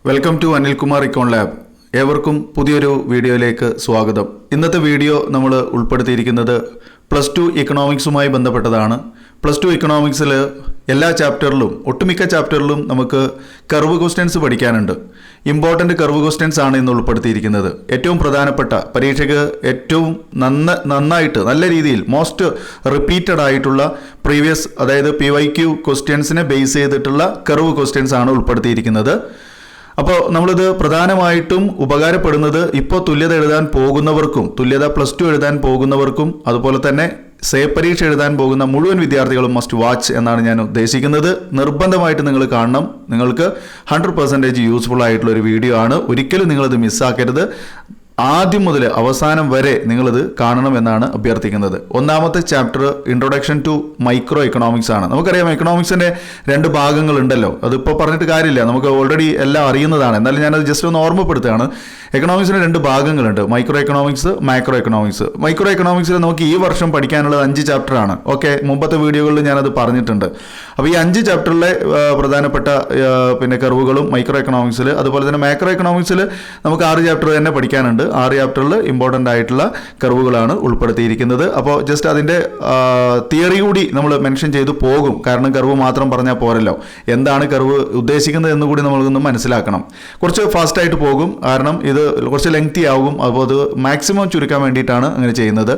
Welcome to Anilkumar econ lab. ഏവർക്കും പുതിയൊരു വീഡിയോയിലേക്ക് സ്വാഗതം. ഇന്നത്തെ വീഡിയോ നമ്മൾ ഉൾപ്പെടുത്തിയിരിക്കുന്നത് +2 ഇക്കണോമിക്സുമായി ബന്ധപ്പെട്ടതാണ്. +2 ഇക്കണോമിക്സിൽ എല്ലാ ചാപ്റ്ററിലും ഒട്ടുമിക്ക ചാപ്റ്ററിലും നമുക്ക് കർവ് ക്വസ്റ്റ്യൻസ് പഠിക്കാനുണ്ട്. ഇമ്പോർട്ടൻ്റ് കർവ് ക്വസ്റ്റ്യൻസ് ആണ് ഇന്ന് ഉൾപ്പെടുത്തിയിരിക്കുന്നത്. ഏറ്റവും പ്രധാനപ്പെട്ട പരീക്ഷയ്ക്ക് ഏറ്റവും നന്നായിട്ട് നല്ല രീതിയിൽ മോസ്റ്റ് റിപ്പീറ്റഡ് ആയിട്ടുള്ള പ്രീവിയസ് അതായത് PYQ ക്വസ്റ്റ്യൻസിനെ ബേസ് ചെയ്തിട്ടുള്ള കർവ് ക്വസ്റ്റ്യൻസ് ആണ് ഉൾപ്പെടുത്തിയിരിക്കുന്നത്. അപ്പോൾ നമ്മളിത് പ്രധാനമായിട്ടും ഉപകാരപ്പെടുന്നത് ഇപ്പോൾ തുല്യത എഴുതാൻ പോകുന്നവർക്കും തുല്യത +2 എഴുതാൻ പോകുന്നവർക്കും അതുപോലെ തന്നെ പരീക്ഷ എഴുതാൻ പോകുന്ന മുഴുവൻ വിദ്യാർത്ഥികളും മസ്റ്റ് വാച്ച് എന്നാണ് ഞാൻ ഉദ്ദേശിക്കുന്നത്. നിർബന്ധമായിട്ട് നിങ്ങൾ കാണണം. നിങ്ങൾക്ക് 100% യൂസ്ഫുൾ ആയിട്ടുള്ള ഒരു വീഡിയോ ആണ്. ഒരിക്കലും നിങ്ങളിത് മിസ്സാക്കരുത്. ആദ്യം മുതൽ അവസാനം വരെ നിങ്ങളിത് കാണണമെന്നാണ് അഭ്യർത്ഥിക്കുന്നത്. ഒന്നാമത്തെ chapter introduction to micro economics ആണ്. നമുക്കറിയാം എക്കണോമിക്സിൻ്റെ 2 ഭാഗങ്ങളുണ്ടല്ലോ. അതിപ്പോൾ പറഞ്ഞിട്ട് കാര്യമില്ല, നമുക്ക് ഓൾറെഡി എല്ലാം അറിയുന്നതാണ്. എന്നാലും ഞാനത് ജസ്റ്റ് ഒന്ന് ഓർമ്മപ്പെടുത്തുകയാണ്. എക്കണോമിക്സിന് 2 ഭാഗങ്ങളുണ്ട്, micro economics, macro economics. Micro എക്കണോമിക്സിൽ നമുക്ക് ഈ വർഷം പഠിക്കാനുള്ളത് 5 ചാപ്റ്ററാണ്. ഓക്കെ, മുമ്പത്തെ വീഡിയോകളിൽ ഞാനത് പറഞ്ഞിട്ടുണ്ട്. അപ്പോൾ ഈ 5 ചാപ്റ്ററിലെ പ്രധാനപ്പെട്ട കർവുകളും മൈക്രോ എക്കണോമിക്സിൽ, അതുപോലെ തന്നെ മാക്രോ എക്കണോമിക്സിൽ നമുക്ക് 6 ചാപ്റ്റർ തന്നെ പഠിക്കാനുണ്ട്. 6 ചാപ്റ്ററിൽ ഇമ്പോർട്ടൻ്റ് ആയിട്ടുള്ള കർവുകളാണ് ഉൾപ്പെടുത്തിയിരിക്കുന്നത്. അപ്പോൾ ജസ്റ്റ് അതിൻ്റെ തിയറി കൂടി നമ്മൾ മെൻഷൻ ചെയ്തു പോകും. കാരണം കർവ് മാത്രം പറഞ്ഞാൽ പോരല്ലോ, എന്താണ് കർവ് ഉദ്ദേശിക്കുന്നത് എന്ന് കൂടി നമ്മളൊന്ന് മനസ്സിലാക്കണം. കുറച്ച് ഫാസ്റ്റായിട്ട് പോകും, കാരണം ഇത് കുറച്ച് ലെങ്തി ആകും. അപ്പോൾ അത് മാക്സിമം ചുരുക്കാൻ വേണ്ടിയിട്ടാണ് അങ്ങനെ ചെയ്യുന്നത്.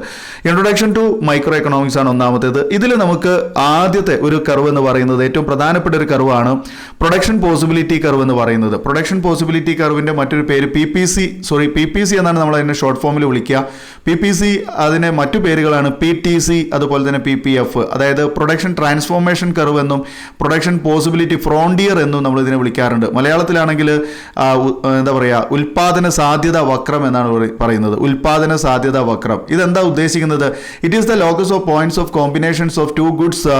ഇൻട്രൊഡക്ഷൻ ടു മൈക്രോ എക്കണോമിക്സ് ആണ് ഒന്നാമത്തേത്. ഇതിൽ നമുക്ക് ആദ്യത്തെ ഒരു കർവ് എന്ന് പറയുന്നത് ഏറ്റവും പ്രധാനപ്പെട്ട ഒരു കർവാണ് പ്രൊഡക്ഷൻ പോസിബിലിറ്റി കർവ് എന്ന് പറയുന്നത്. പ്രൊഡക്ഷൻ പോസിബിലിറ്റി കർവിൻ്റെ മറ്റൊരു പേര് PPC എന്നാണ് നമ്മൾ അതിൻ്റെ ഷോർട്ട് ഫോമിൽ വിളിക്കുക. PPC അതിനെ മറ്റു പേരുകളാണ് PTC, അതുപോലെ തന്നെ PPF, അതായത് പ്രൊഡക്ഷൻ ട്രാൻസ്ഫോർമേഷൻ കർവ് എന്നും പ്രൊഡക്ഷൻ പോസിബിലിറ്റി ഫ്രോണ്ടിയർ എന്നും നമ്മൾ ഇതിനെ വിളിക്കാറുണ്ട്. മലയാളത്തിലാണെങ്കിൽ എന്താ പറയുക, ഉൽപാദന സാധ്യത വക്രം എന്നാണ് പറയുന്നത്. ഉൽപാദന സാധ്യത വക്രം ഇതെന്താ ഉദ്ദേശിക്കുന്നത്? It is the locus of points of combinations of 2 goods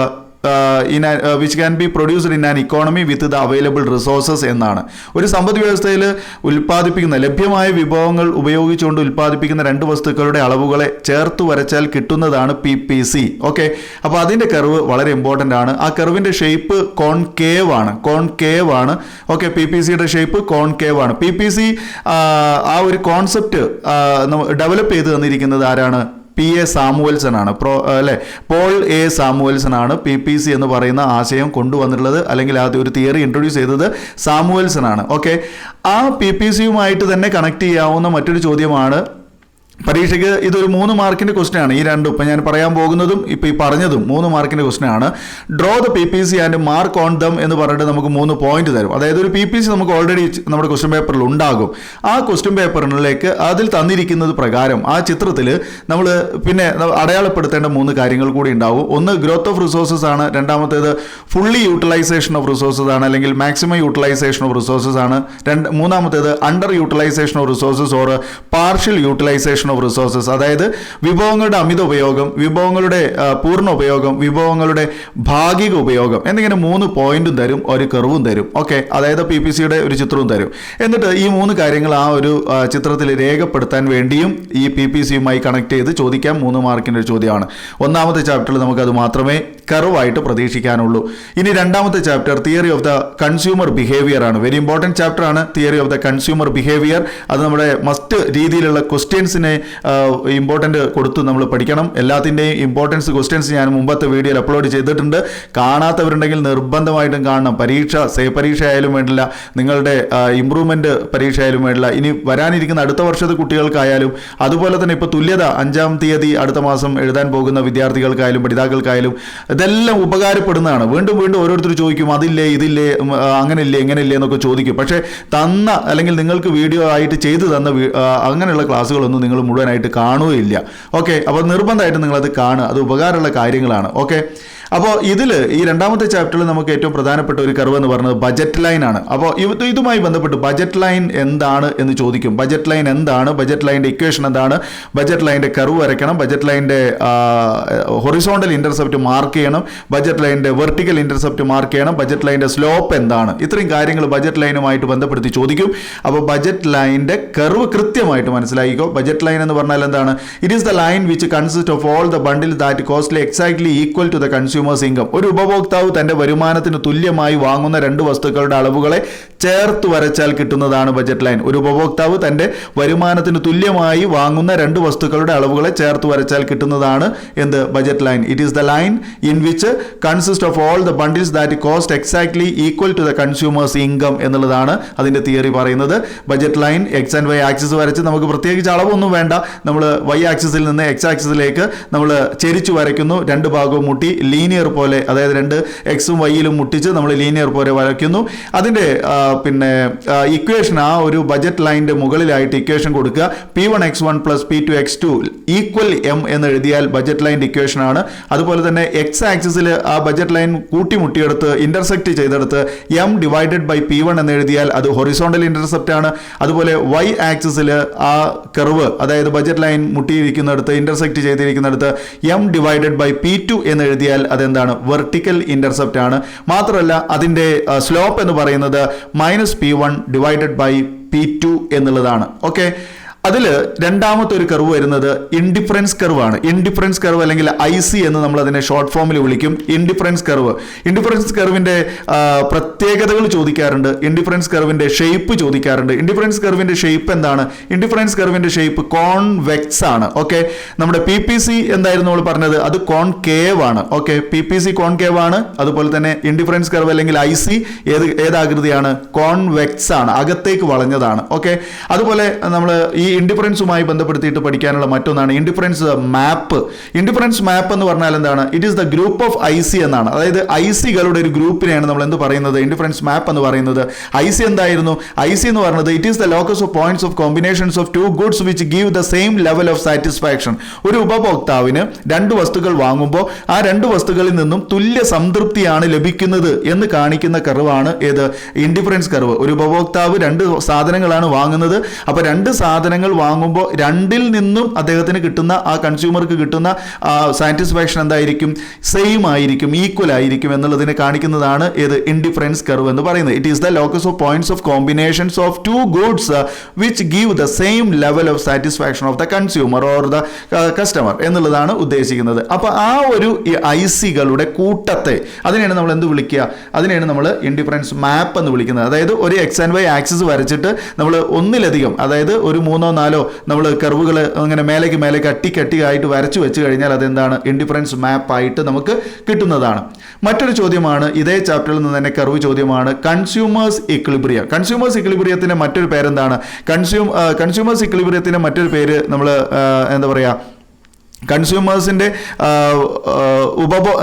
which can be produced in an economy with the available resources എന്നാണ്. ഒരു സമ്പദ് വ്യവസ്ഥയിൽ ഉൽപ്പാദിപ്പിക്കുന്ന ലഭ്യമായ വിഭവങ്ങൾ ഉപയോഗിച്ചുകൊണ്ട് ഉൽപ്പാദിപ്പിക്കുന്ന 2 വസ്തുക്കളുടെ അളവുകളെ ചേർത്ത് വരച്ചാൽ കിട്ടുന്നതാണ് PPC. ഓക്കെ, അപ്പോൾ അതിൻ്റെ കർവ് വളരെ ഇമ്പോർട്ടൻ്റ് ആണ്. ആ കർവിൻ്റെ ഷേപ്പ് കോൺകേവ് ആണ്. ഓക്കെ, PPCയുടെ ഷേപ്പ് കോൺകേവ് ആണ്. PPC ആ ഒരു കോൺസെപ്റ്റ് ഡെവലപ്പ് ചെയ്ത് തന്നിരിക്കുന്നത് ആരാണ്? P.A. സാമുവൽസൺ ആണ്. Paul A. സാമുവൽസൺ ആണ് PPC എന്ന് പറയുന്ന ആശയം കൊണ്ടുവന്നിട്ടുള്ളത്, അല്ലെങ്കിൽ ആദ്യം ഒരു തിയറി ഇൻട്രൊഡ്യൂസ് ചെയ്തത് സാമുവൽസൺ ആണ്. ഓക്കെ, ആ PPCയുമായിട്ട് തന്നെ കണക്ട് ചെയ്യാവുന്ന മറ്റൊരു ചോദ്യമാണ് പരീക്ഷയ്ക്ക്. ഇതൊരു 3 മാർക്കിൻ്റെ ക്വസ്റ്റ്യൻ ആണ്. ഈ രണ്ടും ഇപ്പം ഞാൻ പറയാൻ പോകുന്നതും ഇപ്പോൾ ഈ പറഞ്ഞതും 3 മാർക്കിൻ്റെ ക്വസ്റ്റ്യൻ ആണ്. Draw the PPC and mark on them എന്ന് പറഞ്ഞിട്ട് നമുക്ക് 3 പോയിന്റ് തരും. അതായത് ഒരു PPC നമുക്ക് ഓൾറെഡി നമ്മുടെ ക്വസ്റ്റ്യൻ പേപ്പറിൽ ഉണ്ടാകും. ആ ക്വസ്റ്റ്യൻ പേപ്പറിലേക്ക് അതിൽ തന്നിരിക്കുന്നത് പ്രകാരം ആ ചിത്രത്തിൽ നമ്മൾ പിന്നെ അടയാളപ്പെടുത്തേണ്ട 3 കാര്യങ്ങൾ കൂടി ഉണ്ടാവും. ഒന്ന് ഗ്രോത്ത് ഓഫ് റിസോഴ്സസ് ആണ്, രണ്ടാമത്തേത് ഫുള്ളി യൂട്ടിലൈസേഷൻ ഓഫ് റിസോഴ്സസ് ആണ്, അല്ലെങ്കിൽ മാക്സിമം യൂട്ടിലൈസേഷൻ ഓഫ് റിസോഴ്സസ് ആണ്, മൂന്നാമത്തേത് under utilisation of resources or partial utilisation of resources, അതായത് വിഭവങ്ങളുടെ അമിത ഉപയോഗം, വിഭവങ്ങളുടെ പൂർണ്ണ ഉപയോഗം, വിഭവങ്ങളുടെ ഭാഗിക ഉപയോഗം എന്നിങ്ങനെ 3 പോയിന്റും തരും, ഒരു കർവും തരും. ഓക്കെ, അതായത് PPCയുടെ ഒരു ചിത്രവും തരും. എന്നിട്ട് ഈ 3 കാര്യങ്ങൾ ആ ഒരു ചിത്രത്തിൽ രേഖപ്പെടുത്താൻ വേണ്ടിയും ഈ PPCയുമായി കണക്ട് ചെയ്ത് ചോദിക്കാം. 3 മാർക്കിൻ്റെ ഒരു ചോദ്യമാണ്. ഒന്നാമത്തെ ചാപ്റ്ററിൽ നമുക്കത് മാത്രമേ കർവായിട്ട് പ്രതീക്ഷിക്കാനുള്ളൂ. ഇനി രണ്ടാമത്തെ chapter theory of the consumer behaviour ആണ്. വെരി ഇമ്പോർട്ടൻറ്റ് ചാപ്റ്റർ ആണ് theory of the consumer behaviour. അത് നമ്മുടെ മസ്റ്റ് രീതിയിലുള്ള ക്വസ്റ്റ്യൻസിനെ ഇമ്പോർട്ടൻ്റ് കൊടുത്ത് നമ്മൾ പഠിക്കണം. എല്ലാത്തിൻ്റെയും ഇമ്പോർട്ടൻസ് ക്വസ്റ്റ്യൻസ് ഞാൻ മുമ്പത്തെ വീഡിയോയിൽ അപ്ലോഡ് ചെയ്തിട്ടുണ്ട്. കാണാത്തവരുണ്ടെങ്കിൽ നിർബന്ധമായിട്ടും കാണണം. പരീക്ഷ ആയാലും വേണ്ടില്ല, നിങ്ങളുടെ ഇമ്പ്രൂവ്മെൻറ്റ് പരീക്ഷ ആയാലും വേണ്ടില്ല, ഇനി വരാനിരിക്കുന്ന അടുത്ത വർഷത്തെ കുട്ടികൾക്കായാലും, അതുപോലെ തന്നെ ഇപ്പോൾ തുല്യത 5-ാം തീയതി അടുത്ത മാസം എഴുതാൻ പോകുന്ന വിദ്യാർത്ഥികൾക്കായാലും പഠിതാക്കൾക്കായാലും ഇതെല്ലാം ഉപകാരപ്പെടുന്നതാണ്. വീണ്ടും ഓരോരുത്തർ ചോദിക്കും, അതില്ലേ ഇതില്ലേ അങ്ങനെയില്ലേ എങ്ങനെയില്ലേ എന്നൊക്കെ ചോദിക്കും. പക്ഷേ അല്ലെങ്കിൽ നിങ്ങൾക്ക് വീഡിയോ ആയിട്ട് ചെയ്തു തന്ന അങ്ങനെയുള്ള ക്ലാസ്സുകളൊന്നും നിങ്ങൾ മുഴുവനായിട്ട് കാണുകയില്ല. ഓക്കെ, അപ്പോൾ നിർബന്ധമായിട്ട് നിങ്ങളത് കാണുക. അത് ഉപകാരമുള്ള കാര്യങ്ങളാണ്. ഓക്കെ, അപ്പോൾ ഇതിൽ ഈ രണ്ടാമത്തെ ചാപ്റ്ററിൽ നമുക്ക് ഏറ്റവും പ്രധാനപ്പെട്ട ഒരു കർവ് എന്ന് പറയുന്നത് ബജറ്റ് ലൈൻ ആണ്. അപ്പോൾ ഇതുമായി ബന്ധപ്പെട്ട് ബജറ്റ് ലൈൻ എന്താണ് എന്ന് ചോദിക്കും. ബജറ്റ് ലൈൻ എന്താണ്, ബജറ്റ് ലൈൻ്റെ ഇക്വേഷൻ എന്താണ്, ബജറ്റ് ലൈൻ്റെ കർവ് വരയ്ക്കണം, ബജറ്റ് ലൈൻ്റെ ഹൊറിസോണ്ടൽ ഇൻ്റർസെപ്റ്റ് മാർക്ക് ചെയ്യണം, ബജറ്റ് ലൈൻ്റെ വെർട്ടിക്കൽ ഇൻ്റർസെപ്റ്റ് മാർക്ക് ചെയ്യണം, ബജറ്റ് ലൈൻ്റെ സ്ലോപ്പ് എന്താണ്, ഇത്രയും കാര്യങ്ങൾ ബജറ്റ് ലൈനുമായിട്ട് ബന്ധപ്പെടുത്തി ചോദിക്കും. അപ്പോൾ ബജറ്റ് ലൈൻ്റെ കർവ് കൃത്യമായിട്ട് മനസ്സിലാക്കിക്കോ. ബജറ്റ് ലൈൻ എന്ന് പറഞ്ഞാൽ എന്താണ്? It is the line which consist of all the bundle that costly exactly equal to the consumer consumers income. ഒരു ഉപഭോക്താവ് തന്റെ വരുമാനത്തിന് തുല്യമായി വാങ്ങുന്ന രണ്ട് വസ്തുക്കളുടെ അളവുകളെ ചേർത്ത് വരച്ചാൽ കിട്ടുന്നതാണ് ബജറ്റ് ലൈൻ. ഒരു ഉപഭോക്താവ് തന്റെ വരുമാനത്തിന് തുല്യമായി വാങ്ങുന്ന രണ്ട് വസ്തുക്കളുടെ അളവുകളെ ചേർത്ത് വരച്ചാൽ കിട്ടുന്നതാണ് എന്ത് budget line. It is the line in which consist of all the bundles that cost exactly equal to the consumers income എന്നുള്ളതാണ് അതിന്റെ തിയറി പറയുന്നത്. Budget line X and Y axis വരച്ച് നമുക്ക് പ്രത്യേകിച്ച് അളവൊന്നും വേണ്ട. നമ്മൾ വൈ ആക്സിസിൽ നിന്ന് എക്സ് ആക്സിസിലേക്ക് നമ്മൾ ചെരിച്ചു വരയ്ക്കുന്നു. രണ്ട് ഭാഗവും മുട്ടി ലീനിയർ പോലെ, അതായത് രണ്ട് എക്സും വൈയിലും മുട്ടിച്ച് നമ്മൾ ലീനിയർ പോലെ വരയ്ക്കുന്നു. അതിന്റെ ഇക്വേഷൻ ആ ഒരു ബജറ്റ് ലൈനിന്റെ മുകളിലായിട്ട് ഇക്വേഷൻ കൊടുക്കുക. P1x1 plus P2x2 equal M എന്ന് എഴുതിയാൽ ബജറ്റ് ലൈൻ്റെ ഇക്വേഷൻ ആണ്. അതുപോലെ തന്നെ എക്സ് ആക്സിസിൽ ആ ബജറ്റ് ലൈൻ കൂട്ടിമുട്ടിയെടുത്ത് ഇന്റർസെക്ട് ചെയ്തെടുത്ത് എം ഡിവൈഡഡ് ബൈ P1 എന്ന് എഴുതിയാൽ അത് ഹൊറിസോണ്ടൽ ഇന്റർസെപ്റ്റ് ആണ്. അതുപോലെ വൈ ആക്സിസിൽ ആ കർവ്, അതായത് ബജറ്റ് ലൈൻ മുട്ടിയിരിക്കുന്നിടത്ത് ഇന്റർസെക്ട് ചെയ്തിരിക്കുന്നിടത്ത് എം ഡിവൈഡഡ് ബൈ P2 എന്ന് എഴുതിയാൽ അതെന്താണ് വെർട്ടിക്കൽ ഇന്റർസെപ്റ്റ് ആണ്. മാത്രമല്ല അതിന്റെ സ്ലോപ്പ് എന്ന് പറയുന്നത് -P1 ഡിവൈഡഡ് ബൈ P2 എന്നുള്ളതാണ്. ഓക്കെ, അതിൽ രണ്ടാമത്തെ ഒരു കർവ് വരുന്നത് ഇൻഡിഫറൻസ് കർവ് ആണ്. ഇൻഡിഫറൻസ് കർവ് അല്ലെങ്കിൽ IC എന്ന് നമ്മൾ അതിനെ ഷോർട്ട് ഫോമിൽ വിളിക്കും. ഇൻഡിഫറൻസ് കർവ്, ഇൻഡിഫറൻസ് കർവിന്റെ പ്രത്യേകതകൾ ചോദിക്കാറുണ്ട്. ഇൻഡിഫറൻസ് കർവിന്റെ ഷേപ്പ് ചോദിക്കാറുണ്ട്. ഇൻഡിഫറൻസ് കർവിന്റെ ഷേപ്പ് എന്താണ്? ഇൻഡിഫറൻസ് കർവിന്റെ ഷേപ്പ് കോൺവെക്സ് ആണ്. ഓക്കെ, നമ്മുടെ PPC എന്തായിരുന്നു നമ്മൾ പറഞ്ഞത്? അത് കോൺകേവ് ആണ്. ഓക്കെ, PPC കോൺകേവ് ആണ്. അതുപോലെ തന്നെ ഇൻഡിഫറൻസ് കർവ് അല്ലെങ്കിൽ IC ഏതാകൃതിയാണ്? കോൺവെക്സ് ആണ്, അകത്തേക്ക് വളഞ്ഞതാണ്. ഓക്കെ, അതുപോലെ നമ്മൾ ഈ ഇൻഡിഫറൻസുമായി ബന്ധപ്പെടുത്തിയിട്ട് പഠിക്കാനുള്ള മറ്റൊന്നാണ് ഇൻഡിഫറൻസ് മാപ്പ്. ഇൻഡിഫറൻസ് മാപ്പ് എന്ന് പറഞ്ഞാൽ എന്താണ്? It is the group of IC എന്നാണ്. അതായത് ICകളുടെ ഒരു ഗ്രൂപ്പിനെയാണ് നമ്മൾ എന്ത് പറയുന്നത്? ഇൻഡിഫറൻസ് മാപ്പ് എന്ന് പറയുന്നത്. IC എന്തായിരുന്നു? IC എന്ന് പറയുന്നത് it is the locus of points of combinations of two goods which give the same level of satisfaction. ഒരു ഉപഭോക്താവിന് രണ്ട് വസ്തുക്കൾ വാങ്ങുമ്പോൾ ആ രണ്ട് വസ്തുക്കളിൽ നിന്നും തുല്യ സംതൃപ്തിയാണ് ലഭിക്കുന്നത് എന്ന് കാണിക്കുന്ന കർവാണ് ഏത്? Indifference curve. ഒരു ഉപഭോക്താവ് രണ്ട് സാധനങ്ങളാണ് വാങ്ങുന്നത്. അപ്പോൾ രണ്ട് സാധനങ്ങൾ വാങ്ങുമ്പോൾ രണ്ടിൽ നിന്നും അദ്ദേഹത്തിന് കിട്ടുന്ന, ആ കൺസ്യൂമർക്ക് കിട്ടുന്ന സാറ്റിസ്ഫാക്ഷൻ എന്തായിരിക്കും? സെയിം ആയിരിക്കും, ഈക്വൽ ആയിരിക്കും എന്നുള്ളതിനെ കാണിക്കുന്നതാണ് ഏത്? ഇൻഡിഫറൻസ് കർവ് എന്ന് പറയുന്നത്. It is the locus of points of combinations of two goods which give the same level of satisfaction of the consumer or the customer എന്നുള്ളതാണ് ഉദ്ദേശിക്കുന്നത്. അപ്പോൾ ആ ഒരു ICകളുടെ കൂട്ടത്തെ അതിനെയാണ് നമ്മൾ എന്ത് വിളിക്കുക? അതിനെയാണ് നമ്മൾ ഇൻഡിഫറൻസ് മാപ്പ് എന്ന് വിളിക്കുന്നത്. അതായത് ഒരു എക്സ് ആൻഡ് വൈ ആക്സിസ് വരച്ചിട്ട് നമ്മൾ ഒന്നിലധികം, അതായത് ഒരു 3-4 നമ്മൾ കർവുകൾ അങ്ങനെ മേലേക്ക് കട്ടിയായിട്ട് വരച്ചു വെച്ച് കഴിഞ്ഞാൽ അതെന്താണ്? ഇൻഡിഫറൻസ് മാപ്പ് ആയിട്ട് നമുക്ക് കിട്ടുന്നതാണ്. മറ്റൊരു ചോദ്യമാണ് ഇതേ ചാപ്റ്ററിൽ നിന്ന് തന്നെ കർവ് ചോദ്യമാണ് കൺസ്യൂമേഴ്സ് ഇക്വിലിബ്രിയം. കൺസ്യൂമേഴ്സ് ഇക്വിലിബ്രിയത്തിന്റെ മറ്റൊരു പേരെന്താണ്? കൺസ്യൂമേഴ്സ് ഇക്വിലിബ്രിയത്തിന്റെ മറ്റൊരു പേര് നമ്മൾ എന്താ പറയുക? കൺസ്യൂമേഴ്സിന്റെ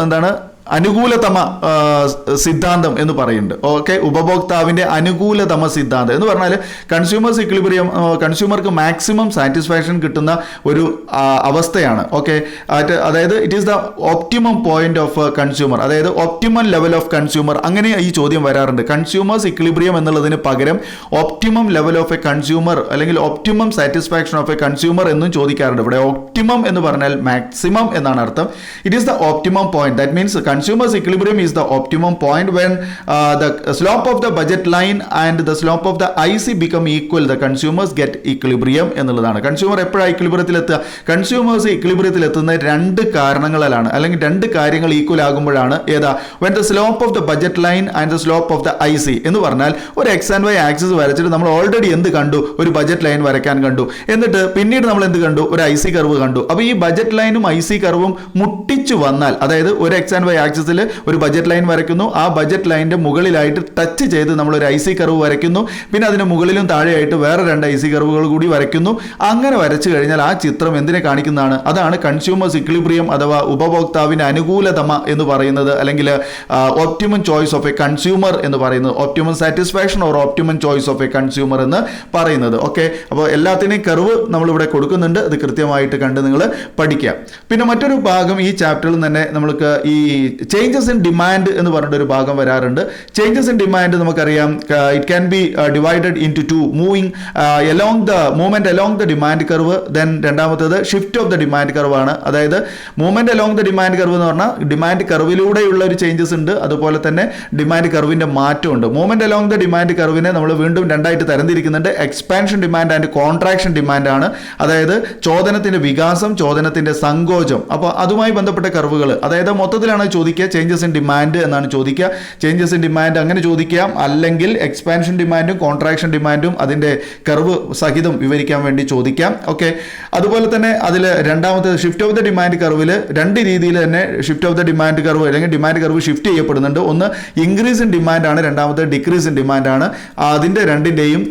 എന്താണ്? അനുകൂലതമ സിദ്ധാന്തം എന്ന് പറയുന്നുണ്ട്. ഓക്കെ, ഉപഭോക്താവിന്റെ അനുകൂലതമ സിദ്ധാന്തം എന്ന് പറഞ്ഞാൽ കൺസ്യൂമേഴ്സ് ഇക്വിലിബ്രിയം കൺസ്യൂമർക്ക് മാക്സിമം സാറ്റിസ്ഫാക്ഷൻ കിട്ടുന്ന ഒരു അവസ്ഥയാണ്. ഓക്കെ, അതായത് it is the optimum point of consumer, അതായത് ഒപ്റ്റിമം ലെവൽ ഓഫ് കൺസ്യൂമർ. അങ്ങനെ ഈ ചോദ്യം വരാറുണ്ട്. കൺസ്യൂമേഴ്സ് ഇക്വിലിബ്രിയം എന്നുള്ളതിന് പകരം optimum level of a consumer അല്ലെങ്കിൽ optimum satisfaction of a consumer എന്നും ചോദിക്കാറുണ്ട്. ഇവിടെ ഒപ്റ്റിമം എന്ന് പറഞ്ഞാൽ മാക്സിമം എന്നാണ് അർത്ഥം. It is the optimum point. That means consumers equilibrium is the optimum point when the slope of the budget line and the slope of the IC become equal. The consumers get equilibrium എന്നുള്ളതാണ്. Consumer എപ്പോഴാണ് ഇക്വിലിബ്രിയത്തിൽ എത്തുക? Consumers ഇക്വിലിബ്രിയത്തിൽ എത്തുന്ന രണ്ട് കാരണങ്ങളാലാണ്, അല്ലെങ്കിൽ രണ്ട് കാര്യങ്ങൾ equal ആകുമ്പോഴാണ്. ഏതാ? when the slope of the budget line and the slope of the IC എന്ന് പറഞ്ഞാൽ ഒരു എക്സ് ആൻഡ് വൈ ആക്സിസ് വരച്ചിട്ട് നമ്മൾ ഓൾറെഡി എന്ത് കണ്ടു? ഒരു ബജറ്റ് ലൈൻ വരയ്ക്കാൻ കണ്ടു. എന്നിട്ട് പിന്നീട് നമ്മൾ എന്ത് കണ്ടു? ഒരു IC കർവ് കണ്ടു. അപ്പോൾ ഈ ബജറ്റ് ലൈനും IC കർവും മുട്ടിച്ചു വന്നാൽ, അതായത് ഒരു എക്സ് ആൻഡ് വൈ ആക്സിസിൽ ഒരു ബജറ്റ് ലൈൻ വരയ്ക്കുന്നു. ആ ബജറ്റ് ലൈനിന്റെ മുകളിലായിട്ട് ടച്ച് ചെയ്ത് നമ്മൾ ഒരു IC കർവ് വരയ്ക്കുന്നു. പിന്നെ അതിന് മുകളിലും താഴെയായിട്ട് വേറെ രണ്ട് IC കർവുകൾ കൂടി വരയ്ക്കുന്നു. അങ്ങനെ വരച്ചു കഴിഞ്ഞാൽ ആ ചിത്രം എന്തിനെ കാണിക്കുന്നതാണ്? അതാണ് കൺസ്യൂമേഴ്സ് ഇക്വിലിബ്രിയം അഥവാ ഉപഭോക്താവിന്റെ അനുകൂലതമ എന്ന് പറയുന്നത്, അല്ലെങ്കിൽ optimum choice of a consumer എന്ന് പറയുന്നത്, optimum satisfaction or optimum choice of a consumer എന്ന് പറയുന്നത്. ഓക്കെ, അപ്പോൾ എല്ലാത്തിനെയും കർവ് നമ്മളിവിടെ കൊടുക്കുന്നുണ്ട്. അത് കൃത്യമായിട്ട് കണ്ട് നിങ്ങൾ പഠിക്കുക. പിന്നെ മറ്റൊരു ഭാഗം ഈ ചാപ്റ്ററിൽ തന്നെ നമ്മൾക്ക് ഈ ചേഞ്ചസ് ഇൻ ഡിമാൻഡ് എന്ന് പറഞ്ഞിട്ടൊരു ഭാഗം വരാറുണ്ട്. ചേഞ്ചസ് ഇൻ ഡിമാൻഡ് നമുക്കറിയാം, it can be divided into moving movement along the demand curve. Then രണ്ടാമത്തേത് shift of the demand curve ആണ്. അതായത് movement along the demand curve എന്ന് പറഞ്ഞാൽ ഡിമാൻഡ് കർവിലൂടെയുള്ള ഒരു ചേഞ്ചസ് ഉണ്ട്, അതുപോലെ തന്നെ ഡിമാൻഡ് കർവിന്റെ മാറ്റമുണ്ട്. മൂവ്മെന്റ് അലോങ് ദ ഡിമാൻഡ് കർവിനെ നമ്മൾ വീണ്ടും രണ്ടായിട്ട് തരംതിരിക്കുന്നുണ്ട്. Expansion demand and contraction demand ആണ്. അതായത് ചോദനത്തിന്റെ വികാസം, ചോദനത്തിന്റെ സങ്കോചം. അപ്പോൾ അതുമായി ബന്ധപ്പെട്ട കർവുകൾ, അതായത് മൊത്തത്തിലാണ് ചോദിക്കുക, ചേഞ്ചസ് ഇൻ ഡിമാൻഡ് എന്നാണ് ചോദിക്കുക. ചേഞ്ചസ് ഇൻ ഡിമാൻഡ് അങ്ങനെ ചോദിക്കാം, അല്ലെങ്കിൽ എക്സ്പാൻഷൻ ഡിമാൻഡും കോൺട്രാക്ഷൻ ഡിമാൻഡും അതിൻ്റെ കർവ് സഹിതം വിവരിക്കാൻ വേണ്ടി ചോദിക്കാം. ഓക്കെ, അതുപോലെ തന്നെ അതിൽ രണ്ടാമത്തെ ഷിഫ്റ്റ് ഓഫ് ദ ഡിമാൻഡ് കർവിൽ രണ്ട് രീതിയിൽ തന്നെ shift of the demand curve അല്ലെങ്കിൽ ഡിമാൻഡ് കർവ് ഷിഫ്റ്റ് ചെയ്യപ്പെടുന്നുണ്ട്. ഒന്ന് ഇൻക്രീസ് ഇൻ ഡിമാൻഡ് ആണ്, രണ്ടാമത്തെ ഡിക്രീസ് ഇൻ ഡിമാൻഡ് ആണ്. അതിൻ്റെ രണ്ടിൻ്റെയും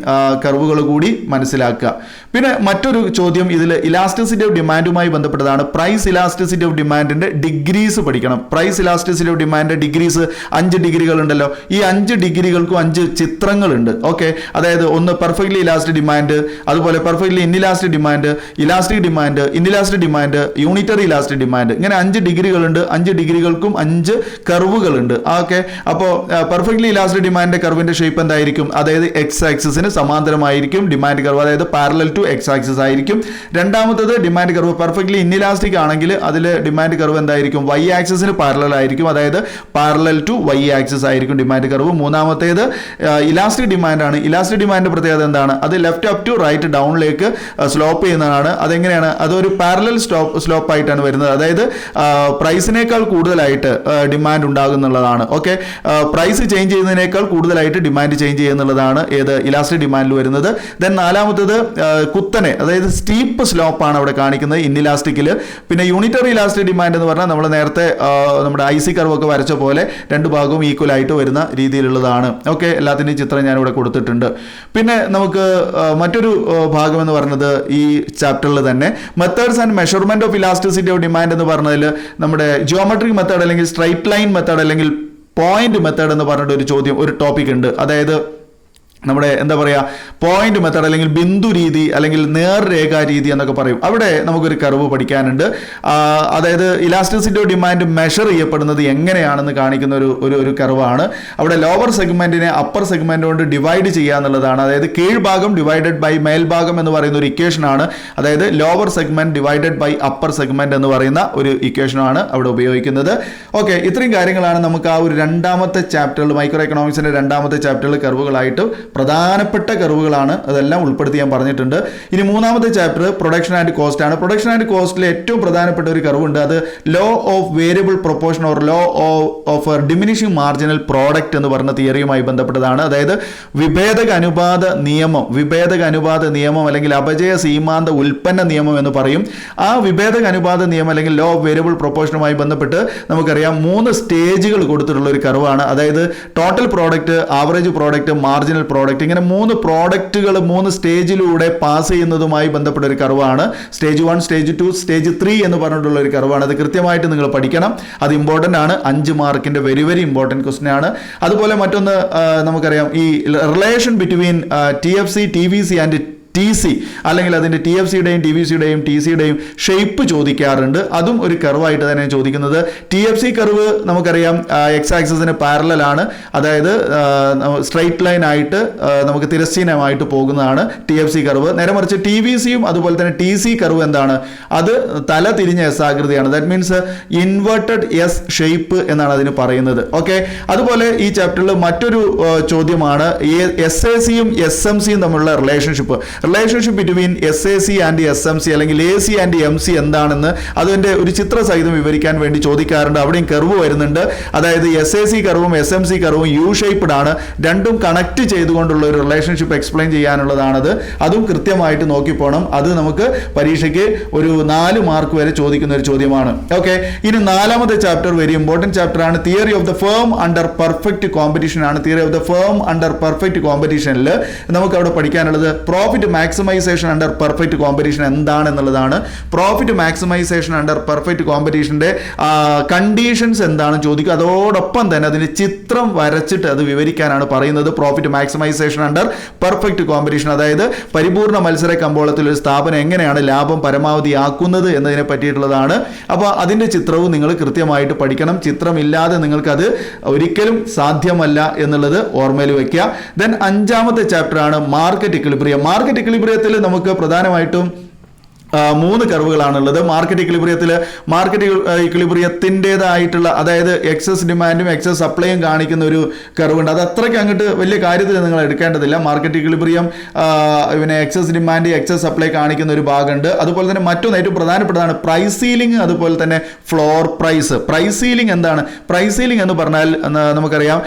കർവുകൾ കൂടി മനസ്സിലാക്കുക. പിന്നെ മറ്റൊരു ചോദ്യം ഇതിൽ ഇലാസ്റ്റിസിറ്റി ഓഫ് ഡിമാൻഡുമായി ബന്ധപ്പെട്ടതാണ്. പ്രൈസ് ഇലാസ്റ്റിസിറ്റി ഓഫ് ഡിമാൻഡിന്റെ ഡിഗ്രീസ് പഠിക്കണം. Price elasticity of demand degrees 5 ഡിഗ്രികൾ ഉണ്ടല്ലോ. ഈ 5 ഡിഗ്രികൾക്കും 5 ചിത്രങ്ങളുണ്ട്. ഓക്കെ, അതായത് ഒന്ന് പെർഫെക്റ്റ്ലി ഇലാസ്റ്റിക് ഡിമാൻഡ്, അതുപോലെ perfectly inelastic demand, elastic demand, inelastic demand, unitary elastic demand. ഇങ്ങനെ 5 ഡിഗ്രികളുണ്ട്. 5 ഡിഗ്രികൾക്കും 5 കർവുകളുണ്ട്. ഓക്കെ, അപ്പോൾ പെർഫെക്റ്റ്ലി ഇലാസ്റ്റിക് ഡിമാൻഡിന്റെ കർവിന്റെ ഷേപ്പ് എന്തായിരിക്കും? അതായത് എക്സ് ആക്സിസിന് സമാന്തരമായിരിക്കും ഡിമാൻഡ് കർവ്, അതായത് പാരലൽ ടു എക്സ് ആക്സിസ് ആയിരിക്കും. രണ്ടാമത്തത് ഡിമാൻഡ് കർവ് പെർഫെക്റ്റ്ലി ഇൻഇലാസ്റ്റിക് ആണെങ്കിൽ അതിൽ ഡിമാൻഡ് കർവ് എന്തായിരിക്കും? വൈ ആക്സിസിന് പാരലൽ ആയിരിക്കും, അതായത് പാരലൽ ടു വൈ ആക്സിസ് ആയിരിക്കും ഡിമാൻഡ് കർവ്. മൂന്നാമത്തേത് ഇലാസ്റ്റിക് ഡിമാൻഡ് ആണ്. ഇലാസ്റ്റിക് ഡിമാൻഡ് പ്രത്യേകത എന്താണ്? അത് ലെഫ്റ്റ് അപ് ടു റൈറ്റ് ഡൗണിലേക്ക് സ്ലോപ്പ് ചെയ്യുന്നതാണ്. അതെങ്ങനെയാണ്? അതൊരു പാരലൽ സ്ലോപ്പ് ആയിട്ടാണ് വരുന്നത്. അതായത് പ്രൈസിനേക്കാൾ കൂടുതലായിട്ട് ഡിമാൻഡ് ഉണ്ടാകുന്നുള്ളതാണ്. ഓക്കെ, പ്രൈസ് ചേഞ്ച് ചെയ്യുന്നതിനേക്കാൾ കൂടുതലായിട്ട് ഡിമാൻഡ് ചേഞ്ച് ചെയ്യുന്നുള്ളതാണ് ഏത്? ഇലാസ്റ്റിക് ഡിമാൻഡിൽ വരുന്നത്. ദെൻ നാലാമത്തത് കുത്തനെ, അതായത് സ്റ്റീപ്പ് സ്ലോപ്പ് ആണ് അവിടെ കാണിക്കുന്നത് ഇൻഇലാസ്റ്റിക്കിൽ. പിന്നെ യൂണിറ്ററി ഇലാസ്റ്റിക് ഡിമാൻഡ് എന്ന് പറഞ്ഞാൽ നമ്മൾ നേരത്തെ നമ്മുടെ ഐസി കർവ് ഒക്കെ വരച്ച പോലെ രണ്ട് ഭാഗവും ഈക്വൽ ആയിട്ട് വരുന്ന രീതിയിലുള്ളതാണ്. ഓക്കെ, എല്ലാത്തിൻ്റെയും ചിത്രം ഞാനിവിടെ കൊടുത്തിട്ടുണ്ട്. പിന്നെ നമുക്ക് മറ്റൊരു ഭാഗം എന്ന് പറയുന്നത് ഈ ചാപ്റ്ററിൽ തന്നെ methods and measurement of elasticity of demand എന്ന് പറഞ്ഞതിൽ നമ്മുടെ ജിയോമെട്രിക് മെത്തേഡ് അല്ലെങ്കിൽ സ്ട്രൈറ്റ് ലൈൻ മെത്തേഡ് അല്ലെങ്കിൽ പോയിന്റ് മെത്തേഡ് എന്ന് പറഞ്ഞിട്ട് ഒരു ചോദ്യം, ഒരു ടോപ്പിക് ഉണ്ട്. അതായത് നമ്മുടെ എന്താ പറയുക, പോയിന്റ് മെത്തേഡ് അല്ലെങ്കിൽ ബിന്ദു രീതി അല്ലെങ്കിൽ നേർരേഖ രീതി എന്നൊക്കെ പറയും. അവിടെ നമുക്കൊരു കർവ് പഠിക്കാനുണ്ട്. അതായത് ഇലാസ്റ്റിസിറ്റി ഓഫ് ഡിമാൻഡ് മെഷർ ചെയ്യപ്പെടുന്നത് എങ്ങനെയാണെന്ന് കാണിക്കുന്ന ഒരു കർവാണ്. അവിടെ ലോവർ സെഗ്മെന്റിനെ അപ്പർ സെഗ്മെന്റ് കൊണ്ട് ഡിവൈഡ് ചെയ്യുക എന്നുള്ളതാണ്. അതായത് കീഴ്ഭാഗം ഡിവൈഡഡ് ബൈ മേൽഭാഗം എന്ന് പറയുന്ന ഒരു ഇക്വേഷനാണ്. അതായത് lower segment divided by upper segment എന്ന് പറയുന്ന ഒരു ഇക്വേഷനാണ് അവിടെ ഉപയോഗിക്കുന്നത്. ഓക്കെ, ഇത്രയും കാര്യങ്ങളാണ് നമുക്ക് ആ ഒരു രണ്ടാമത്തെ ചാപ്റ്ററിൽ, മൈക്രോ എക്കണോമിക്സിന്റെ രണ്ടാമത്തെ ചാപ്റ്ററിൽ കർവുകളായിട്ട് പ്രധാനപ്പെട്ട കർവുകളാണ്. അതെല്ലാം ഉൾപ്പെടുത്തി ഞാൻ പറഞ്ഞിട്ടുണ്ട്. ഇനി മൂന്നാമത്തെ ചാപ്റ്റർ പ്രൊഡക്ഷൻ ആൻഡ് കോസ്റ്റ് ആണ്. പ്രൊഡക്ഷൻ ആൻഡ് കോസ്റ്റിലെ ഏറ്റവും പ്രധാനപ്പെട്ട ഒരു കർവ് ഉണ്ട്. അത് law of variable proportion or law of diminishing marginal product എന്ന് പറഞ്ഞ തിയറിയുമായി ബന്ധപ്പെട്ടതാണ്. അതായത് വിഭേദക അനുപാത നിയമം അല്ലെങ്കിൽ അപജയ സീമാന്ത ഉൽപ്പന്ന നിയമം എന്ന് പറയും. ആ വിഭേദക അനുപാത നിയമം അല്ലെങ്കിൽ ലോ ഓഫ് വേരിയബിൾ പ്രൊപ്പോർഷനുമായി ബന്ധപ്പെട്ട് നമുക്കറിയാം 3 സ്റ്റേജുകൾ കൊടുത്തിട്ടുള്ള ഒരു കർവാണ്. അതായത് total product, average product, marginal product, ഇങ്ങനെ 3 പ്രോഡക്റ്റുകൾ 3 സ്റ്റേജിലൂടെ പാസ് ചെയ്യുന്നതുമായി ബന്ധപ്പെട്ട ഒരു കർവാണ്. സ്റ്റേജ് 1, സ്റ്റേജ് 2, സ്റ്റേജ് 3 എന്ന് പറഞ്ഞിട്ടുള്ള ഒരു കർവാണ്. അത് കൃത്യമായിട്ട് നിങ്ങൾ പഠിക്കണം. അത് ഇമ്പോർട്ടൻ്റ് ആണ്. 5 മാർക്കിന്റെ വെരി വെരി ഇമ്പോർട്ടൻറ്റ് ക്വസ്റ്റൻ ആണ്. അതുപോലെ മറ്റൊന്ന് നമുക്കറിയാം, ഈ relation between TFC, TVC and TC അല്ലെങ്കിൽ അതിൻ്റെ TFCയുടെയും TVCയുടെയും TCയുടെയും ഷേപ്പ് ചോദിക്കാറുണ്ട്. അതും ഒരു കർവായിട്ട് തന്നെ ചോദിക്കുന്നത്. TFC കർവ് നമുക്കറിയാം എക്സ് ആക്സിസിന് പാരലൽ ആണ്. അതായത് സ്ട്രൈറ്റ് ലൈൻ ആയിട്ട് നമുക്ക് തിരശ്ചീനമായിട്ട് പോകുന്നതാണ് TFC കർവ്. നേരെ മറിച്ച് TVCയും അതുപോലെ തന്നെ TC കർവ് എന്താണ്? അത് തല തിരിഞ്ഞ എസ് ആകൃതിയാണ്. That means inverted S shape എന്നാണ് അതിന് പറയുന്നത്. ഓക്കെ, അതുപോലെ ഈ ചാപ്റ്ററിൽ മറ്റൊരു ചോദ്യമാണ് SACയും SMCയും തമ്മിലുള്ള relationship between SAC and SMC അല്ലെങ്കിൽ AC ആൻഡ് MC എന്താണെന്ന് അതിൻ്റെ ഒരു ചിത്ര സഹിതം വിവരിക്കാൻ വേണ്ടി ചോദിക്കാറുണ്ട്. അവിടെയും കർവ് വരുന്നുണ്ട്. അതായത് SAC കർവും SMC കർവും യു ഷേപ്പ്ഡ് ആണ്. രണ്ടും കണക്ട് ചെയ്തുകൊണ്ടുള്ള ഒരു റിലേഷൻഷിപ്പ് എക്സ്പ്ലെയിൻ ചെയ്യാനുള്ളതാണത്. അതും കൃത്യമായിട്ട് നോക്കിപ്പോണം. അത് നമുക്ക് പരീക്ഷയ്ക്ക് ഒരു 4 മാർക്ക് വരെ ചോദിക്കുന്ന ഒരു ചോദ്യമാണ്. ഓക്കെ, ഇനി നാലാമത്തെ ചാപ്റ്റർ വെരി ഇമ്പോർട്ടൻറ്റ് ചാപ്റ്റർ ആണ്. Theory of the firm under perfect competition ആണ്. Theory of the firm under perfect കോമ്പറ്റീഷനിൽ നമുക്ക് അവിടെ പഠിക്കാനുള്ളത് profit maximisation under perfect competition എന്താണെന്നുള്ളതാണ്. പ്രോഫിറ്റ് മാക്സിമൈസേഷൻ അണ്ടർ പെർഫെക്റ്റ് കോമ്പറ്റീഷന്റെ കണ്ടീഷൻസ് എന്താണെന്ന് ചോദിക്കും. അതോടൊപ്പം തന്നെ അതിന് ചിത്രം വരച്ചിട്ട് അത് വിവരിക്കാനാണ് പറയുന്നത്. Profit maximisation under perfect competition, അതായത് പരിപൂർണ്ണ മത്സര കമ്പോളത്തിൽ ഒരു സ്ഥാപനം എങ്ങനെയാണ് ലാഭം പരമാവധിയാക്കുന്നത് എന്നതിനെ പറ്റിയിട്ടുള്ളതാണ്. അപ്പോൾ അതിൻ്റെ ചിത്രവും നിങ്ങൾ കൃത്യമായിട്ട് പഠിക്കണം. ചിത്രമില്ലാതെ നിങ്ങൾക്കത് ഒരിക്കലും സാധ്യമല്ല എന്നുള്ളത് ഓർമ്മയിൽ വെക്കുക. ദെൻ 5ാമത്തെ ചാപ്റ്റർ ആണ് മാർക്കറ്റ് ഇക്വിലിബ്രിയം. മാർക്കറ്റ് ഇക്വിലിബ്രിയത്തിൽ നമുക്ക് പ്രധാനമായിട്ടും മൂന്ന് കർവുകളാണുള്ളത്. മാർക്കറ്റ് ഇക്വിലിബ്രിയത്തിൻ്റെതായിട്ടുള്ള, അതായത് എക്സസ് ഡിമാൻഡും എക്സസ് സപ്ലൈയും കാണിക്കുന്ന ഒരു കർവുണ്ട്. അത് അത്രയ്ക്ക് അങ്ങോട്ട് വലിയ കാര്യത്തിൽ നിങ്ങൾ എടുക്കേണ്ടതില്ല. മാർക്കറ്റ് ഇക്വിലിബ്രിയം പിന്നെ എക്സസ് ഡിമാൻഡ് എക്സസ് സപ്ലൈ കാണിക്കുന്ന ഒരു ഭാഗമുണ്ട്. അതുപോലെ തന്നെ മറ്റൊന്ന് ഏറ്റവും പ്രധാനപ്പെട്ടതാണ് പ്രൈസ് സീലിംഗ്, അതുപോലെ തന്നെ ഫ്ലോർ പ്രൈസ്. പ്രൈസ് സീലിംഗ് എന്താണ്? പ്രൈസ് സീലിംഗ് എന്ന് പറഞ്ഞാൽ നമുക്കറിയാം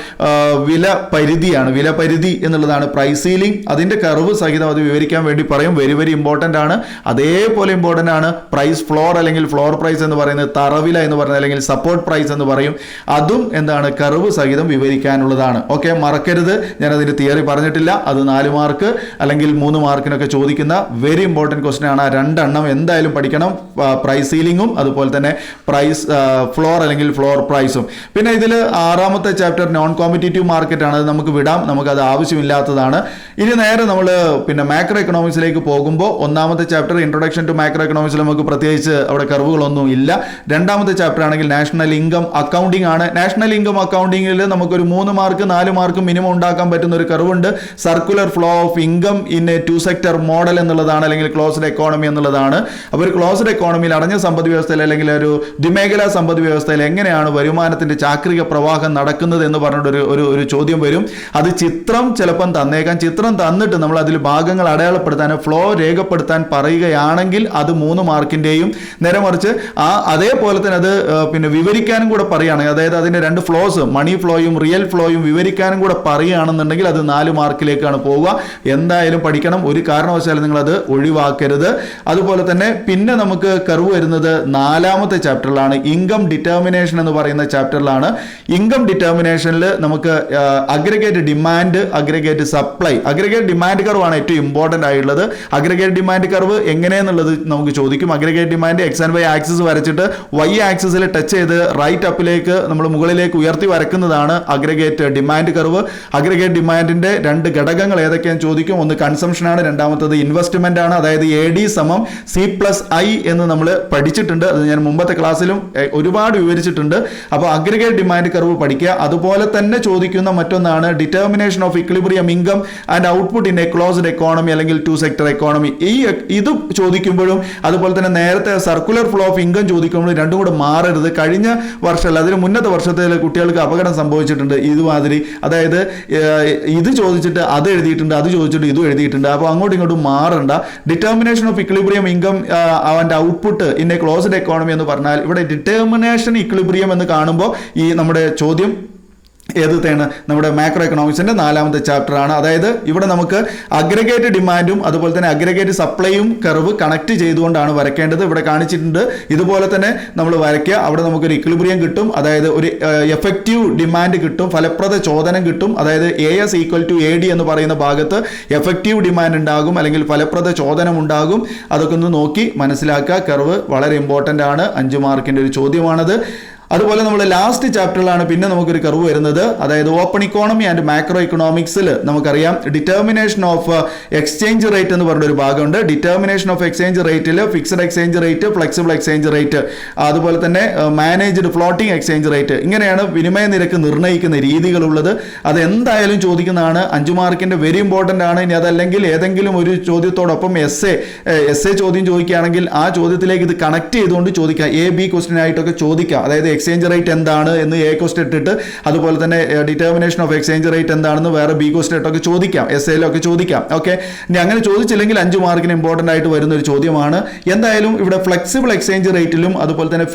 വില പരിധിയാണ്. വില പരിധി എന്നുള്ളതാണ് പ്രൈസ് സീലിംഗ്. അതിൻ്റെ കർവ് സഹിതം അത് വിവരിക്കാൻ വേണ്ടി പറയും. വെരി വെരി ഇമ്പോർട്ടൻ്റ് ആണ്. അതേപോലെ ഇമ്പോർട്ടൻ്റ് ആണ് പ്രൈസ് ഫ്ലോർ അല്ലെങ്കിൽ ഫ്ലോർ പ്രൈസ് എന്ന് പറയുന്നത്, തറവില എന്ന് പറയുന്നത് അല്ലെങ്കിൽ സപ്പോർട്ട് പ്രൈസ് എന്ന് പറയും. അതും എന്താണ്? കർവ് സഹിതം വിവരിക്കാനുള്ളതാണ്. ഓക്കെ, മറക്കരുത്. ഞാനതിൻ്റെ തിയറി പറഞ്ഞിട്ടില്ല. അത് 4 മാർക്ക് അല്ലെങ്കിൽ 3 മാർക്കിനൊക്കെ ചോദിക്കുന്ന വെരി ഇമ്പോർട്ടൻറ്റ് ക്വസ്റ്റൻ ആണ്. 2 എണ്ണം എന്തായാലും പഠിക്കണം. പ്രൈസ് സീലിംഗും അതുപോലെ തന്നെ പ്രൈസ് ഫ്ലോർ അല്ലെങ്കിൽ ഫ്ലോർ പ്രൈസും. പിന്നെ ഇതിൽ 6ാമത്തെ ചാപ്റ്റർ നോൺ കോമ്പറ്റീറ്റീവ് മാർക്കറ്റ് ആണ്. അത് നമുക്ക് വിടാം, നമുക്കത് ആവശ്യമില്ലാത്തതാണ്. ഇനി നേരെ നമ്മൾ പിന്നെ മാക്രോ എക്കണോമിക്സിലേക്ക് പോകുമ്പോൾ 1ാമത്തെ ചാപ്റ്റർ ഇൻട്രൊഡക്ഷൻ ടു മാക്രോ എക്കണോമിക്സിൽ നമുക്ക് പ്രത്യേകിച്ച് അവിടെ കർവുകളൊന്നും ഇല്ല. 2ാമത്തെ ചാപ്റ്റർ ആണെങ്കിൽ നാഷണൽ ഇൻകം അക്കൗണ്ടിംഗ് ആണ്. നാഷണൽ ഇൻകം അക്കൗണ്ടിങ്ങിൽ നമുക്കൊരു 3 മാർക്ക് 4 മാർക്ക് മിനിമം ഉണ്ടാക്കാൻ പറ്റുന്ന ഒരു കർവുണ്ട്. Circular flow of income in a 2 sector model എന്നുള്ളതാണ്, അല്ലെങ്കിൽ ക്ലോസ്ഡ് എക്കോണമി എന്നുള്ളതാണ്. അപ്പോൾ ഒരു ക്ലോസ്ഡ് എക്കോണമിയിൽ, അടഞ്ഞ സമ്പദ് വ്യവസ്ഥയിൽ അല്ലെങ്കിൽ ഒരു ദ്വിമേഖലാ സമ്പദ് വ്യവസ്ഥയിൽ എങ്ങനെയാണ് വരുമാനത്തിന്റെ ചാക്രിക പ്രവാഹം നടക്കുന്നത് എന്ന് പറഞ്ഞിട്ട് ഒരു ചോദ്യം വരും. അത് ചിത്രം ചിലപ്പം തന്നേക്കാം. ചിത്രം തന്നിട്ട് നമ്മൾ അതിൽ ഭാഗങ്ങൾ അടയാളപ്പെടുത്താൻ, ഫ്ലോ രേഖപ്പെടുത്താൻ പറയുകയാണെങ്കിൽ അത് 3 മാർക്കിന്റെയും നേരെ മറിച്ച് അതേപോലെ തന്നെ അത് പിന്നെ വിവരിക്കാനും കൂടെ പറയുകയാണ്. അതായത് അതിന്റെ 2 ഫ്ലോസ്, മണി ഫ്ലോയും റിയൽ ഫ്ലോയും വിവരിക്കാനും കൂടെ പറയുകയാണെന്നുണ്ടെങ്കിൽ അത് 4 മാർക്കിലേക്കാണ് പോവുക. എന്തായാലും പഠിക്കണം, ഒരു കാരണവശാലും നിങ്ങൾ അത് ഒഴിവാക്കരുത്. അതുപോലെ തന്നെ പിന്നെ നമുക്ക് കർവ് വരുന്നത് 4ാമത്തെ ചാപ്റ്ററിലാണ്. ഇൻകം ഡിറ്റർമിനേഷൻ എന്ന് പറയുന്ന ചാപ്റ്ററിലാണ്. ഇൻകം ഡിറ്റർമിനേഷനിൽ നമുക്ക് aggregate demand, aggregate supply, aggregate demand കർവാണ് ഏറ്റവും ഇമ്പോർട്ടൻ്റ് ആയിട്ടുള്ളത്. അഗ്രിഗേറ്റ് ഡിമാൻഡ് കർവ് എങ്ങനെയെന്നുള്ളത് നമുക്ക് ചോദിക്കും. Aggregate demand X and Y axis വരച്ചിട്ട് വൈ ആക്സിസിൽ ടച്ച് ചെയ്ത് റൈറ്റ് അപ്പിലേക്ക് നമ്മൾ മുകളിലേക്ക് ഉയർത്തി വരക്കുന്നതാണ് അഗ്രിഗേറ്റ് ഡിമാൻഡ് കർവ്. അഗ്രിഗേറ്റ് ഡിമാൻഡിന്റെ 2 ഘടകങ്ങൾ ഏതൊക്കെയാണെന്ന് ചോദിക്കും. ഒന്ന് കൺസംഷൻ ആണ്, രണ്ടാമത്തത് ഇൻവെസ്റ്റ്മെന്റ് ആണ്. അതായത് AD+I എന്ന് നമ്മൾ പഠിച്ചിട്ടുണ്ട്. അത് ഞാൻ മുമ്പത്തെ ക്ലാസ്സിലും ഒരുപാട് വിവരിച്ചിട്ടുണ്ട്. അപ്പോൾ അഗ്രിഗേറ്റ് ഡിമാൻഡ് കർവ് പഠിക്കുക. അതുപോലെ തന്നെ ചോദിക്കുന്ന മറ്റൊന്നാണ് determination of equilibrium income and output in a closed economy അല്ലെങ്കിൽ 2 സെക്ടർ എക്കോണമി. ഇത് ചോദിക്കുമ്പോഴും അതുപോലെ തന്നെ നേരത്തെ സർക്കുലർ ഫ്ലോ ഓഫ് ഇൻകം ചോദിക്കുമ്പോഴും രണ്ടും കൂടെ മാറരുത്. കഴിഞ്ഞ വർഷമല്ല, അതിന് മുന്നത്തെ വർഷത്തിൽ കുട്ടികൾക്ക് അപകടം സംഭവിച്ചിട്ടുണ്ട് ഇതുമാതിരി. അതായത് ഇത് ചോദിച്ചിട്ട് അത് എഴുതിയിട്ടുണ്ട്, അത് ചോദിച്ചിട്ട് ഇതും എഴുതിയിട്ടുണ്ട്. അപ്പോൾ അങ്ങോട്ടും ഇങ്ങോട്ടും മാറണ്ട. Determination of equilibrium income and output in a closed economy എന്ന് പറഞ്ഞാൽ ഇവിടെ ഡിറ്റർമിനേഷൻ ഇക്വിലിബ്രിയം എന്ന് കാണുമ്പോൾ ഈ നമ്മുടെ ചോദ്യം ഏതാണ്? നമ്മുടെ മാക്രോ എക്കണോമിക്സിന്റെ 4ാമത്തെ ചാപ്റ്റർ ആണ്. അതായത് ഇവിടെ നമുക്ക് അഗ്രിഗേറ്റ് ഡിമാൻഡും അതുപോലെ തന്നെ അഗ്രിഗേറ്റ് സപ്ലൈയും കർവ് കണക്ട് ചെയ്തുകൊണ്ടാണ് വരയ്ക്കേണ്ടത്. ഇവിടെ കാണിച്ചിട്ടുണ്ട്. ഇതുപോലെ തന്നെ നമ്മൾ വരയ്ക്കുക. അവിടെ നമുക്കൊരു ഇക്വിലിബ്രിയം കിട്ടും, അതായത് ഒരു എഫക്റ്റീവ് ഡിമാൻഡ് കിട്ടും, ഫലപ്രദ ചോദനം കിട്ടും. അതായത് AS = AD എന്ന് പറയുന്ന ഭാഗത്ത് എഫക്റ്റീവ് ഡിമാൻഡ് ഉണ്ടാകും അല്ലെങ്കിൽ ഫലപ്രദ ചോദനം ഉണ്ടാകും. അതൊക്കെ ഒന്ന് നോക്കി മനസ്സിലാക്കുക. കർവ് വളരെ ഇമ്പോർട്ടൻ്റ് ആണ്. 5 മാർക്കിന്റെ ഒരു ചോദ്യമാണത്. അതുപോലെ നമ്മൾ ലാസ്റ്റ് ചാപ്റ്ററിലാണ് പിന്നെ നമുക്കൊരു കർവ് വരുന്നത്. അതായത് ഓപ്പൺ ഇക്കോണമി ആൻഡ് മാക്രോ ഇക്കണോമിക്സിൽ നമുക്കറിയാം ഡിറ്റർമിനേഷൻ ഓഫ് എക്സ്ചേഞ്ച് റേറ്റ് എന്ന് പറഞ്ഞൊരു ഭാഗമുണ്ട്. ഡിറ്റർമിനേഷൻ ഓഫ് എക്സ്ചേഞ്ച് റേറ്റിൽ fixed exchange rate, flexible exchange rate, അതുപോലെ തന്നെ മാനേജ്ഡ് ഫ്ലോട്ടിംഗ് എക്സ്ചേഞ്ച് റേറ്റ്, ഇങ്ങനെയാണ് വിനിമയ നിരക്ക് നിർണ്ണയിക്കുന്ന രീതികളുള്ളത്. അത് എന്തായാലും ചോദിക്കുന്നതാണ്. 5 മാർക്കിന്റെ വെരി ഇമ്പോർട്ടൻ്റ് ആണ്. ഇനി അതല്ലെങ്കിൽ ഏതെങ്കിലും ഒരു ചോദ്യത്തോടൊപ്പം എസ് എ ചോദ്യം ചോദിക്കുകയാണെങ്കിൽ ആ ചോദ്യത്തിലേക്ക് ഇത് കണക്ട് ചെയ്തുകൊണ്ട് ചോദിക്കാം. AB ക്വസ്റ്റ്യൻ ആയിട്ടൊക്കെ ചോദിക്കാം. അതായത് എക്സ്ചേഞ്ച് റേറ്റ് എന്താണ് എന്ന് A ക്വസ്റ്റ്യൻ ഇട്ടിട്ട് അതുപോലെ തന്നെ ഡിറ്റർമിനേഷൻ ഓഫ് എക്സ്ചേഞ്ച് റേറ്റ് എന്താണെന്ന് വേറെ B ക്വസ്റ്റ്യൻ ഇട്ടൊക്കെ ചോദിക്കാം. SAയിലൊക്കെ ചോദിക്കാം. ഓക്കെ, ഇനി അങ്ങനെ ചോദിച്ചില്ലെങ്കിൽ 5 മാർക്കിന് ഇമ്പോർട്ടൻ്റ് ആയിട്ട് വരുന്ന ഒരു ചോദ്യമാണ്. എന്തായാലും ഇവിടെ ഫ്ലെക്സിബിൾ എക്സ്ചേഞ്ച് റേറ്റിലും അതുപോലെ തന്നെ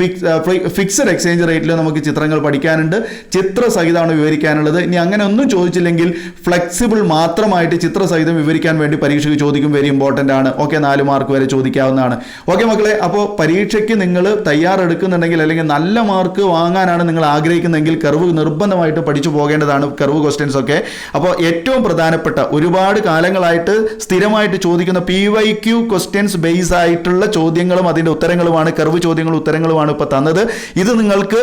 ഫിക്സഡ് എക്സ്ചേഞ്ച് റേറ്റിലും നമുക്ക് ചിത്രങ്ങൾ പഠിക്കാനുണ്ട്. ചിത്രസഹിതമാണ് വിവരിക്കാനുള്ളത്. ഇനി അങ്ങനെ ഒന്നും ചോദിച്ചില്ലെങ്കിൽ ഫ്ലെക്സിബിൾ മാത്രമായിട്ട് ചിത്രസഹിതം വിവരിക്കാൻ വേണ്ടി പരീക്ഷയ്ക്ക് ചോദിക്കും. വെരി ഇമ്പോർട്ടൻ്റ് ആണ്. ഓക്കെ, 4 മാർക്ക് വരെ ചോദിക്കാവുന്നതാണ്. ഓക്കെ മക്കളെ, അപ്പോൾ പരീക്ഷയ്ക്ക് നിങ്ങൾ തയ്യാറെടുക്കുന്നുണ്ടെങ്കിൽ അല്ലെങ്കിൽ നല്ല മാർക്ക് വാങ്ങാനാണ് നിങ്ങൾ ആഗ്രഹിക്കുന്നതെങ്കിൽ കർവ് നിർബന്ധമായിട്ട് പഠിച്ചു പോകേണ്ടതാണ്. കർവ് ക്വസ്റ്റ്യൻസ് ഒക്കെ. അപ്പോൾ ഏറ്റവും പ്രധാനപ്പെട്ട ഒരുപാട് കാലങ്ങളായിട്ട് സ്ഥിരമായിട്ട് ചോദിക്കുന്ന PYQ ക്വസ്റ്റ്യൻസ് ബേസ് ആയിട്ടുള്ള ചോദ്യങ്ങളും അതിൻ്റെ ഉത്തരങ്ങളുമാണ്, കർവ് ചോദ്യങ്ങളും ഉത്തരങ്ങളുമാണ് ഇപ്പോൾ തന്നത്. ഇത് നിങ്ങൾക്ക്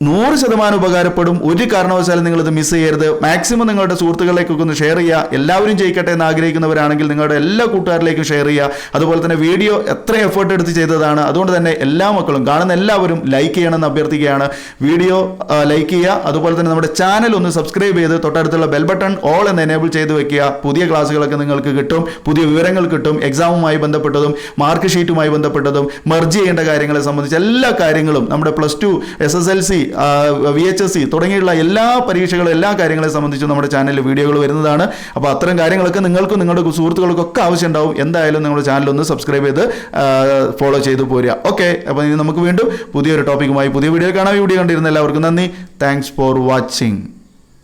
100% ഉപകാരപ്പെടും. ഒരു കാരണവശാലും നിങ്ങളിത് മിസ് ചെയ്യരുത്. മാക്സിമം നിങ്ങളുടെ സുഹൃത്തുക്കളിലേക്കൊക്കെ ഒന്ന് ഷെയർ ചെയ്യുക. എല്ലാവരും ജയിക്കട്ടെ എന്ന് ആഗ്രഹിക്കുന്നവരാണെങ്കിൽ നിങ്ങളുടെ എല്ലാ കൂട്ടുകാരിലേക്കും ഷെയർ ചെയ്യുക. അതുപോലെ തന്നെ വീഡിയോ എത്ര എഫേർട്ട് എടുത്ത് ചെയ്തതാണ്, അതുകൊണ്ട് തന്നെ എല്ലാ മക്കളും കാണുന്ന എല്ലാവരും ലൈക്ക് ചെയ്യണമെന്ന് അഭ്യർത്ഥിക്കുകയാണ്. വീഡിയോ ലൈക്ക് ചെയ്യുക. അതുപോലെ തന്നെ നമ്മുടെ ചാനൽ ഒന്ന് സബ്സ്ക്രൈബ് ചെയ്ത് തൊട്ടടുത്തുള്ള ബെൽ ബട്ടൺ ഓൾ എന്ന് എനേബിൾ ചെയ്ത് വെക്കുക. പുതിയ ക്ലാസ്സുകളൊക്കെ നിങ്ങൾക്ക് കിട്ടും, പുതിയ വിവരങ്ങൾ കിട്ടും. എക്സാമുമായി ബന്ധപ്പെട്ടതും മാർക്ക് ഷീറ്റുമായി ബന്ധപ്പെട്ടതും മെർജ് ചെയ്യേണ്ട കാര്യങ്ങളെ സംബന്ധിച്ച് എല്ലാ കാര്യങ്ങളും നമ്മുടെ +2 SSLC VHSC തുടങ്ങിയുള്ള എല്ലാ പരീക്ഷകളും എല്ലാ കാര്യങ്ങളെ സംബന്ധിച്ചും നമ്മുടെ ചാനലിൽ വീഡിയോകൾ വരുന്നതാണ്. അപ്പോൾ അത്തരം കാര്യങ്ങളൊക്കെ നിങ്ങൾക്കും നിങ്ങളുടെ സുഹൃത്തുക്കൾക്കൊക്കെ ആവശ്യമുണ്ടാവും. എന്തായാലും നിങ്ങളുടെ ചാനൽ ഒന്ന് സബ്സ്ക്രൈബ് ചെയ്ത് ഫോളോ ചെയ്ത് പോരുക. ഓക്കെ, അപ്പോൾ ഇനി നമുക്ക് വീണ്ടും പുതിയൊരു ടോപ്പിക്കുമായി പുതിയ വീഡിയോ കാണാം. ഈ വീഡിയോ കണ്ടിരുന്ന എല്ലാവർക്കും നന്ദി. Thanks for watching.